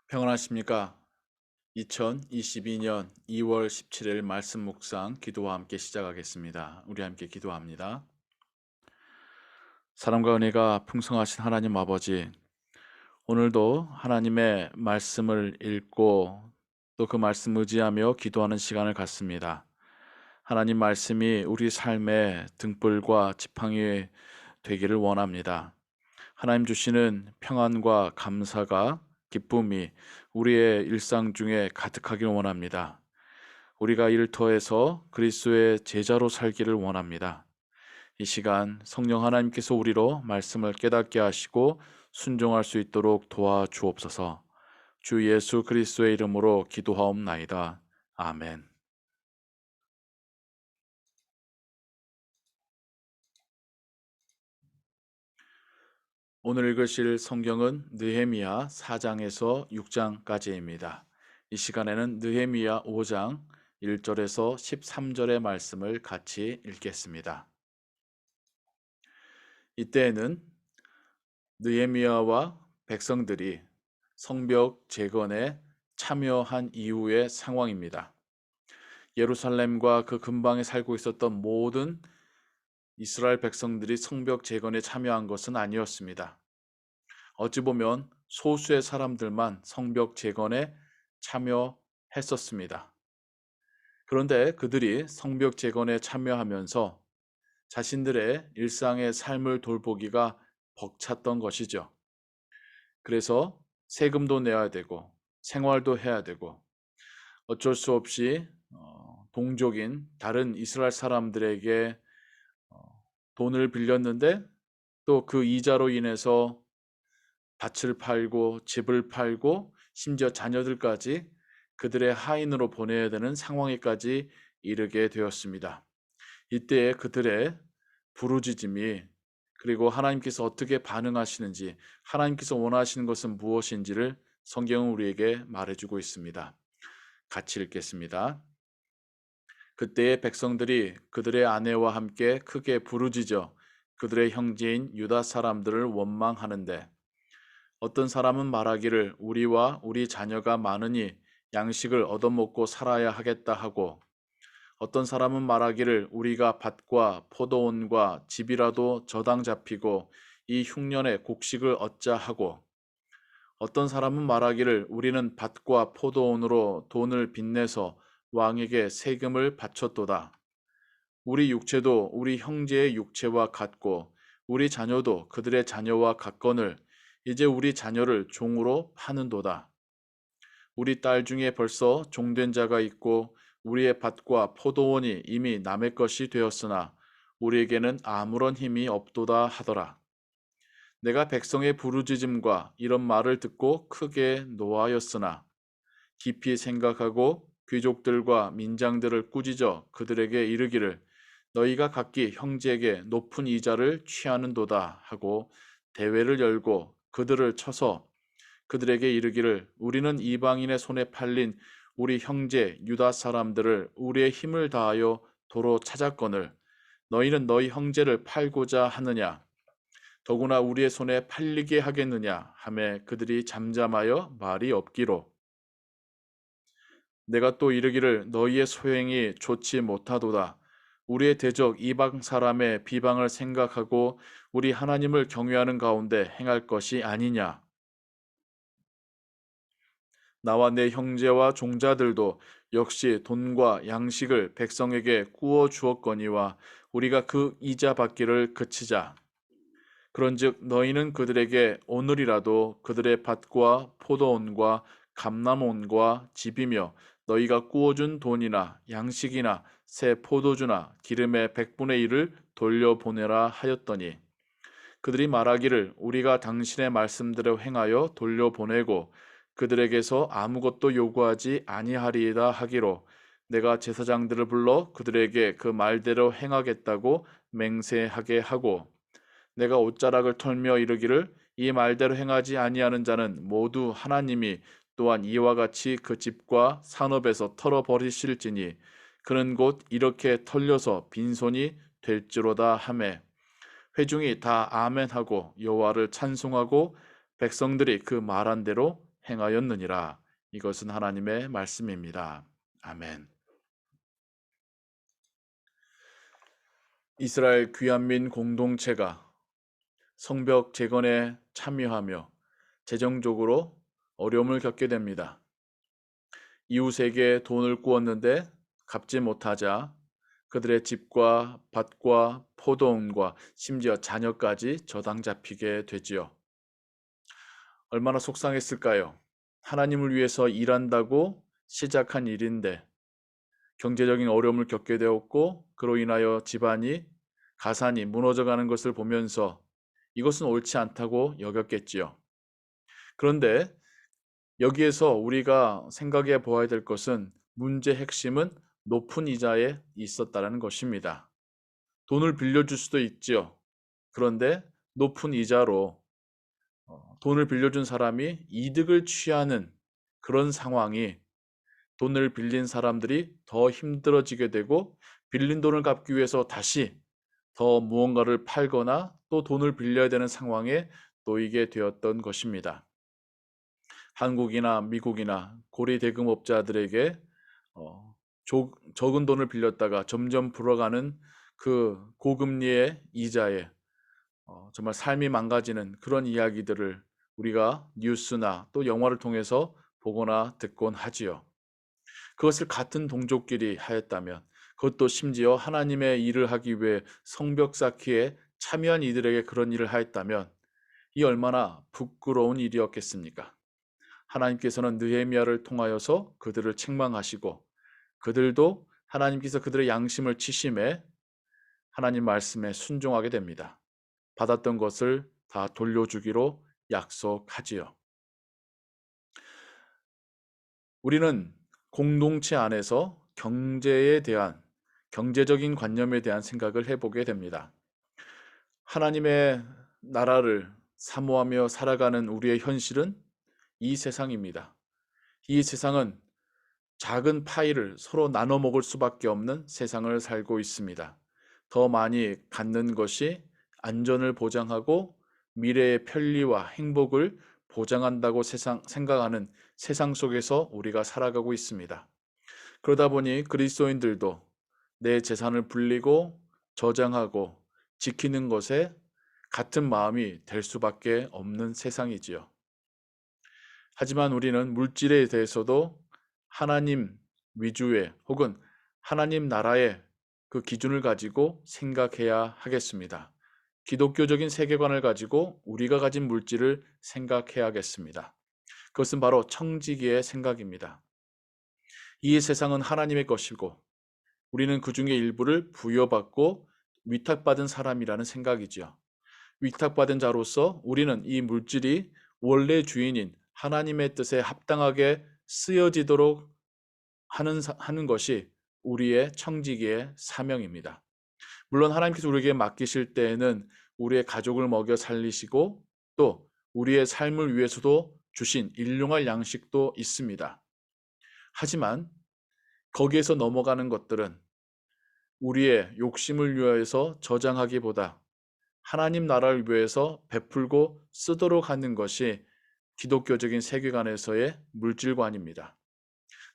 평안하십니까? 2022년 2월 17일 말씀 묵상 기도와 함께 시작하겠습니다. 우리 함께 기도합니다. 사랑과 은혜가 풍성하신 하나님 아버지, 오늘도 하나님의 말씀을 읽고 또 그 말씀 의지하며 기도하는 시간을 갖습니다. 하나님 말씀이 우리 삶의 등불과 지팡이 되기를 원합니다. 하나님 주시는 평안과 감사가 기쁨이 우리의 일상 중에 가득하길 원합니다. 우리가 이를 통해서 그리스도의 제자로 살기를 원합니다. 이 시간 성령 하나님께서 우리로 말씀을 깨닫게 하시고 순종할 수 있도록 도와주옵소서. 주 예수 그리스도의 이름으로 기도하옵나이다. 아멘. 오늘 읽으실 성경은 느헤미야 4장에서 6장까지입니다. 이 시간에는 느헤미야 5장 1절에서 13절의 말씀을 같이 읽겠습니다. 이때에는 느헤미야와 백성들이 성벽 재건에 참여한 이후의 상황입니다. 예루살렘과 그 근방에 살고 있었던 모든 이스라엘 백성들이 성벽 재건에 참여한 것은 아니었습니다. 어찌 보면 소수의 사람들만 성벽 재건에 참여했었습니다. 그런데 그들이 성벽 재건에 참여하면서 자신들의 일상의 삶을 돌보기가 벅찼던 것이죠. 그래서 세금도 내야 되고 생활도 해야 되고 어쩔 수 없이 동족인 다른 이스라엘 사람들에게 돈을 빌렸는데 또 그 이자로 인해서 밭을 팔고 집을 팔고 심지어 자녀들까지 그들의 하인으로 보내야 되는 상황에까지 이르게 되었습니다. 이때에 그들의 부르짖음이 그리고 하나님께서 어떻게 반응하시는지 하나님께서 원하시는 것은 무엇인지를 성경은 우리에게 말해주고 있습니다. 같이 읽겠습니다. 그때의 백성들이 그들의 아내와 함께 크게 부르짖어 그들의 형제인 유다 사람들을 원망하는데 어떤 사람은 말하기를 우리와 우리 자녀가 많으니 양식을 얻어먹고 살아야 하겠다 하고 어떤 사람은 말하기를 우리가 밭과 포도원과 집이라도 저당 잡히고 이 흉년에 곡식을 얻자 하고 어떤 사람은 말하기를 우리는 밭과 포도원으로 돈을 빚내서 왕에게 세금을 바쳤도다. 우리 육체도 우리 형제의 육체와 같고 우리 자녀도 그들의 자녀와 같거늘 이제 우리 자녀를 종으로 파는도다. 우리 딸 중에 벌써 종된 자가 있고 우리의 밭과 포도원이 이미 남의 것이 되었으나 우리에게는 아무런 힘이 없도다 하더라. 내가 백성의 부르짖음과 이런 말을 듣고 크게 노하였으나 깊이 생각하고 귀족들과 민장들을 꾸짖어 그들에게 이르기를 너희가 각기 형제에게 높은 이자를 취하는도다 하고 대회를 열고 그들을 쳐서 그들에게 이르기를 우리는 이방인의 손에 팔린 우리 형제 유다 사람들을 우리의 힘을 다하여 도로 찾았거늘 너희는 너희 형제를 팔고자 하느냐 더구나 우리의 손에 팔리게 하겠느냐 하매 그들이 잠잠하여 말이 없기로 내가 또 이르기를 너희의 소행이 좋지 못하도다. 우리의 대적 이방 사람의 비방을 생각하고 우리 하나님을 경외하는 가운데 행할 것이 아니냐. 나와 내 형제와 종자들도 역시 돈과 양식을 백성에게 구워 주었거니와 우리가 그 이자 받기를 그치자. 그런즉 너희는 그들에게 오늘이라도 그들의 밭과 포도원과 감람원과 집이며 너희가 구워준 돈이나 양식이나 새 포도주나 기름의 100분의 1을 돌려보내라 하였더니 그들이 말하기를 우리가 당신의 말씀대로 행하여 돌려보내고 그들에게서 아무것도 요구하지 아니하리이다 하기로 내가 제사장들을 불러 그들에게 그 말대로 행하겠다고 맹세하게 하고 내가 옷자락을 털며 이르기를 이 말대로 행하지 아니하는 자는 모두 하나님이 또한 이와 같이 그 집과 산업에서 털어버리실지니 그는 곧 이렇게 털려서 빈손이 될지로다 하매 회중이 다 아멘하고 여호와를 찬송하고 백성들이 그 말한 대로 행하였느니라. 이것은 하나님의 말씀입니다. 아멘. 이스라엘 귀한민 공동체가 성벽 재건에 참여하며 재정적으로 어려움을 겪게 됩니다. 이웃에게 돈을 꾸었는데 갚지 못하자 그들의 집과 밭과 포도원과 심지어 자녀까지 저당 잡히게 되지요. 얼마나 속상했을까요? 하나님을 위해서 일한다고 시작한 일인데 경제적인 어려움을 겪게 되었고 그로 인하여 집안이 가산이 무너져가는 것을 보면서 이것은 옳지 않다고 여겼겠지요. 그런데 여기에서 우리가 생각해 보아야 될 것은 문제의 핵심은 높은 이자에 있었다는 것입니다. 돈을 빌려줄 수도 있지요. 그런데 높은 이자로 돈을 빌려준 사람이 이득을 취하는 그런 상황이 돈을 빌린 사람들이 더 힘들어지게 되고 빌린 돈을 갚기 위해서 다시 더 무언가를 팔거나 또 돈을 빌려야 되는 상황에 놓이게 되었던 것입니다. 한국이나 미국이나 고리 대금업자들에게 적은 돈을 빌렸다가 점점 불어가는 그 고금리의 이자에 정말 삶이 망가지는 그런 이야기들을 우리가 뉴스나 또 영화를 통해서 보거나 듣곤 하지요. 그것을 같은 동족끼리 하였다면 그것도 심지어 하나님의 일을 하기 위해 성벽 쌓기에 참여한 이들에게 그런 일을 하였다면 이 얼마나 부끄러운 일이었겠습니까? 하나님께서는 느헤미야를 통하여서 그들을 책망하시고 그들도 하나님께서 그들의 양심을 치심에 하나님 말씀에 순종하게 됩니다. 받았던 것을 다 돌려주기로 약속하지요. 우리는 공동체 안에서 경제에 대한 경제적인 관념에 대한 생각을 해보게 됩니다. 하나님의 나라를 사모하며 살아가는 우리의 현실은 이 세상입니다. 이 세상은 작은 파이를 서로 나눠 먹을 수밖에 없는 세상을 살고 있습니다. 더 많이 갖는 것이 안전을 보장하고 미래의 편리와 행복을 보장한다고 생각하는 세상 속에서 우리가 살아가고 있습니다. 그러다 보니 그리스도인들도 내 재산을 불리고 저장하고 지키는 것에 같은 마음이 될 수밖에 없는 세상이지요. 하지만 우리는 물질에 대해서도 하나님 위주의 혹은 하나님 나라의 그 기준을 가지고 생각해야 하겠습니다. 기독교적인 세계관을 가지고 우리가 가진 물질을 생각해야겠습니다. 그것은 바로 청지기의 생각입니다. 이 세상은 하나님의 것이고 우리는 그 중에 일부를 부여받고 위탁받은 사람이라는 생각이지요. 위탁받은 자로서 우리는 이 물질이 원래 주인인 하나님의 뜻에 합당하게 쓰여지도록 하는 것이 우리의 청지기의 사명입니다. 물론 하나님께서 우리에게 맡기실 때에는 우리의 가족을 먹여 살리시고 또 우리의 삶을 위해서도 주신 일용할 양식도 있습니다. 하지만 거기에서 넘어가는 것들은 우리의 욕심을 위하여서 저장하기보다 하나님 나라를 위해서 베풀고 쓰도록 하는 것이 기독교적인 세계관에서의 물질관입니다.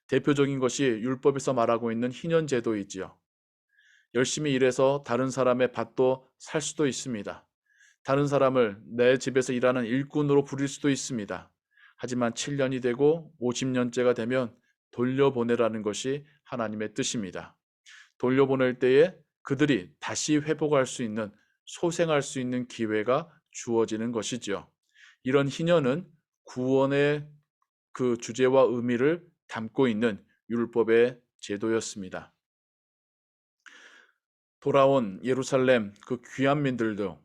대표적인 것이 율법에서 말하고 있는 희년제도이지요. 열심히 일해서 다른 사람의 밭도 살 수도 있습니다. 다른 사람을 내 집에서 일하는 일꾼으로 부릴 수도 있습니다. 하지만 7년이 되고 50년째가 되면 돌려보내라는 것이 하나님의 뜻입니다. 돌려보낼 때에 그들이 다시 회복할 수 있는 소생할 수 있는 기회가 주어지는 것이지요. 이런 희년은 구원의 그 주제와 의미를 담고 있는 율법의 제도였습니다. 돌아온 예루살렘 그 귀한 민들도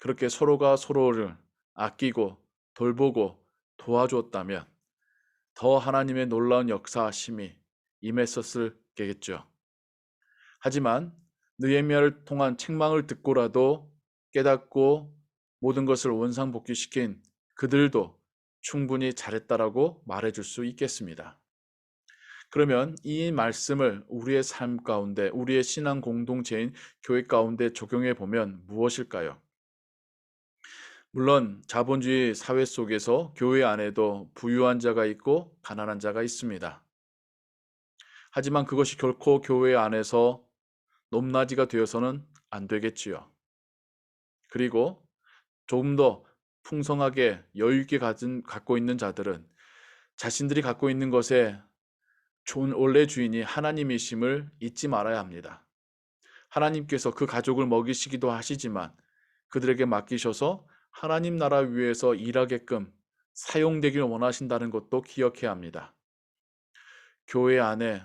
그렇게 서로가 서로를 아끼고 돌보고 도와주었다면 더 하나님의 놀라운 역사하심이 임했었을겠죠. 하지만 느헤미야를 통한 책망을 듣고라도 깨닫고 모든 것을 원상복귀시킨 그들도 충분히 잘했다라고 말해줄 수 있겠습니다. 그러면 이 말씀을 우리의 삶 가운데, 우리의 신앙 공동체인 교회 가운데 적용해 보면 무엇일까요? 물론 자본주의 사회 속에서 교회 안에도 부유한 자가 있고 가난한 자가 있습니다. 하지만 그것이 결코 교회 안에서 높낮이가 되어서는 안 되겠지요. 그리고 조금 더 풍성하게 여유 있게 갖고 있는 자들은 자신들이 갖고 있는 것에 원래 주인이 하나님이심을 잊지 말아야 합니다. 하나님께서 그 가족을 먹이시기도 하시지만 그들에게 맡기셔서 하나님 나라 위에서 일하게끔 사용되길 원하신다는 것도 기억해야 합니다. 교회 안에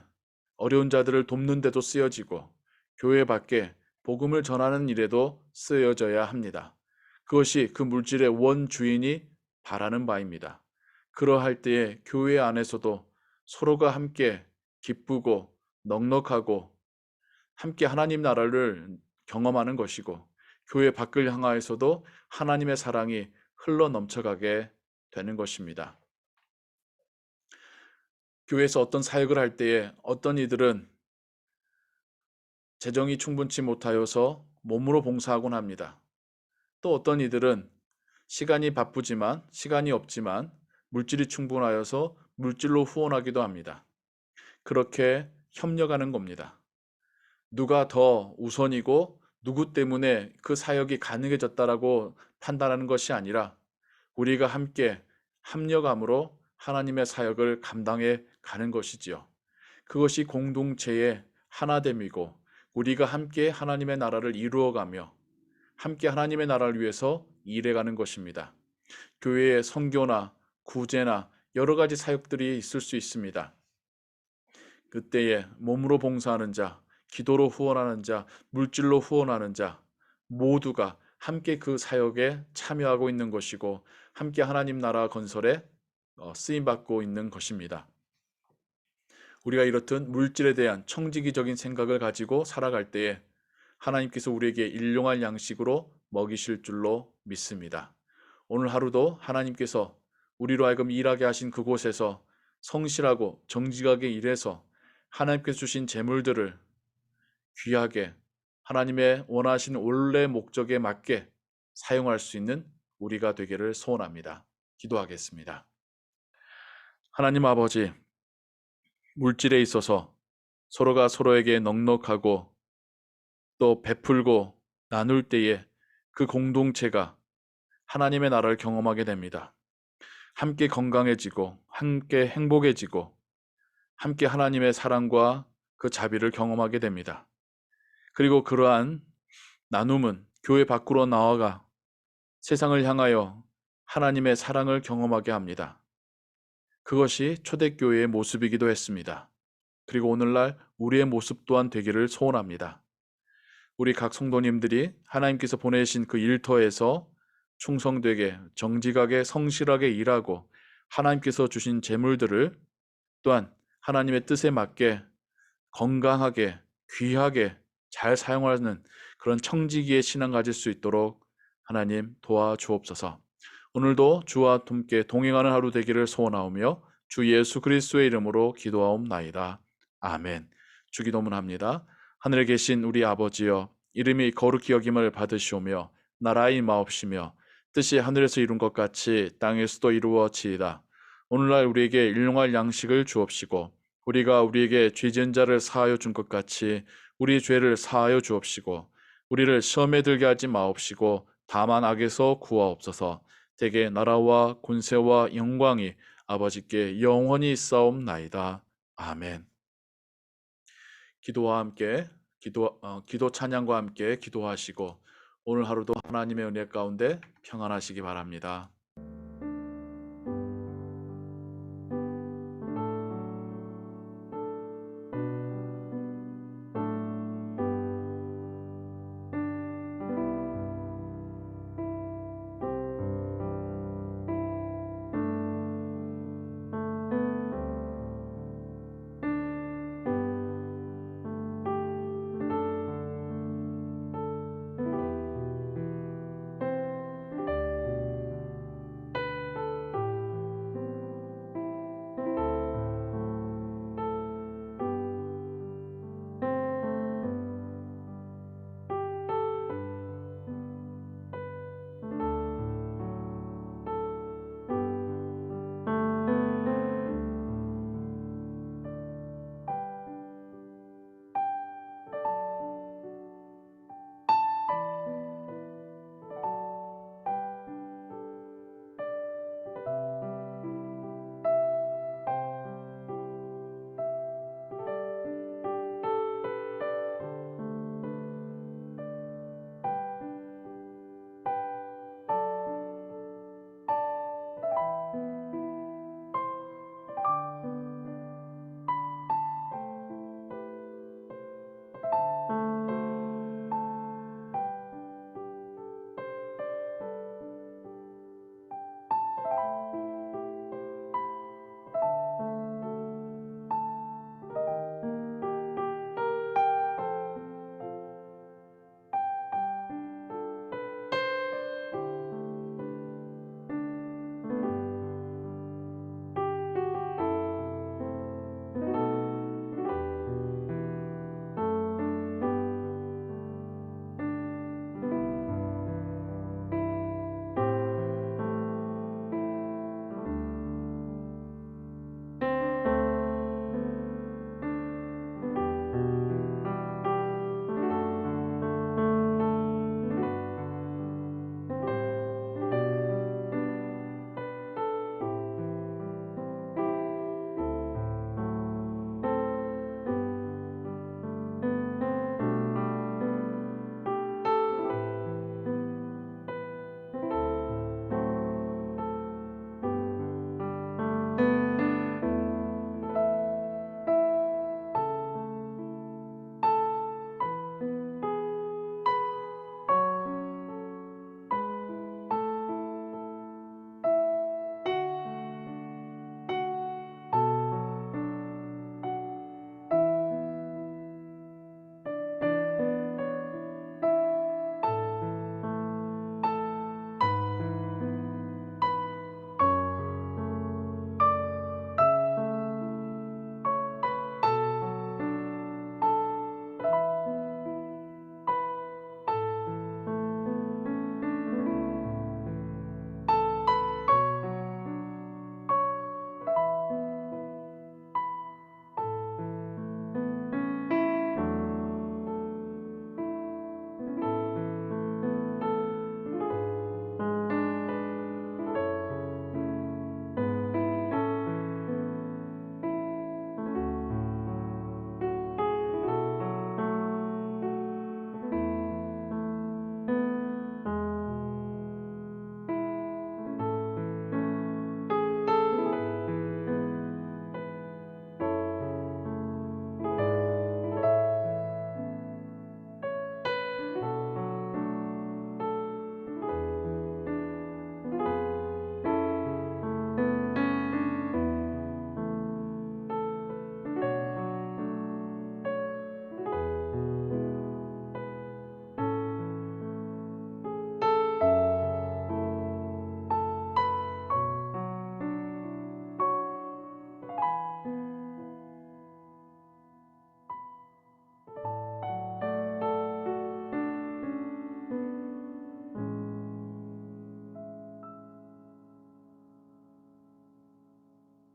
어려운 자들을 돕는 데도 쓰여지고 교회 밖에 복음을 전하는 일에도 쓰여져야 합니다. 그것이 그 물질의 원주인이 바라는 바입니다. 그러할 때에 교회 안에서도 서로가 함께 기쁘고 넉넉하고 함께 하나님 나라를 경험하는 것이고 교회 밖을 향하여서도 하나님의 사랑이 흘러 넘쳐가게 되는 것입니다. 교회에서 어떤 사역을 할 때에 어떤 이들은 재정이 충분치 못하여서 몸으로 봉사하곤 합니다. 또 어떤 이들은 시간이 없지만 물질이 충분하여서 물질로 후원하기도 합니다. 그렇게 협력하는 겁니다. 누가 더 우선이고 누구 때문에 그 사역이 가능해졌다라고 판단하는 것이 아니라 우리가 함께 합력함으로 하나님의 사역을 감당해 가는 것이지요. 그것이 공동체의 하나됨이고 우리가 함께 하나님의 나라를 이루어가며 함께 하나님의 나라를 위해서 일해가는 것입니다. 교회의 선교나 구제나 여러 가지 사역들이 있을 수 있습니다. 그때에 몸으로 봉사하는 자, 기도로 후원하는 자, 물질로 후원하는 자 모두가 함께 그 사역에 참여하고 있는 것이고 함께 하나님 나라 건설에 쓰임받고 있는 것입니다. 우리가 이렇듯 물질에 대한 청지기적인 생각을 가지고 살아갈 때에 하나님께서 우리에게 일용할 양식으로 먹이실 줄로 믿습니다. 오늘 하루도 하나님께서 우리로 하여금 일하게 하신 그곳에서 성실하고 정직하게 일해서 하나님께서 주신 재물들을 귀하게 하나님의 원하신 원래 목적에 맞게 사용할 수 있는 우리가 되기를 소원합니다. 기도하겠습니다. 하나님 아버지, 물질에 있어서 서로가 서로에게 넉넉하고 또 베풀고 나눌 때에 그 공동체가 하나님의 나라를 경험하게 됩니다. 함께 건강해지고 함께 행복해지고 함께 하나님의 사랑과 그 자비를 경험하게 됩니다. 그리고 그러한 나눔은 교회 밖으로 나아가 세상을 향하여 하나님의 사랑을 경험하게 합니다. 그것이 초대교회의 모습이기도 했습니다. 그리고 오늘날 우리의 모습 또한 되기를 소원합니다. 우리 각 성도님들이 하나님께서 보내신 그 일터에서 충성되게 정직하게 성실하게 일하고 하나님께서 주신 재물들을 또한 하나님의 뜻에 맞게 건강하게 귀하게 잘 사용하는 그런 청지기의 신앙 가질 수 있도록 하나님 도와주옵소서. 오늘도 주와 함께 동행하는 하루 되기를 소원하오며 주 예수 그리스도의 이름으로 기도하옵나이다. 아멘. 주기도문 합니다. 하늘에 계신 우리 아버지여, 이름이 거룩히 여김을 받으시오며 나라의 마옵시며 뜻이 하늘에서 이룬 것 같이 땅에서도 이루어지이다. 오늘날 우리에게 일용할 양식을 주옵시고 우리가 우리에게 죄 지은 자를 사하여 준 것 같이 우리 죄를 사하여 주옵시고 우리를 시험에 들게 하지 마옵시고 다만 악에서 구하옵소서. 대개 나라와 권세와 영광이 아버지께 영원히 있사옵나이다. 아멘. 기도와 함께 기도 찬양과 함께 기도하시고 오늘 하루도 하나님의 은혜 가운데 평안하시기 바랍니다.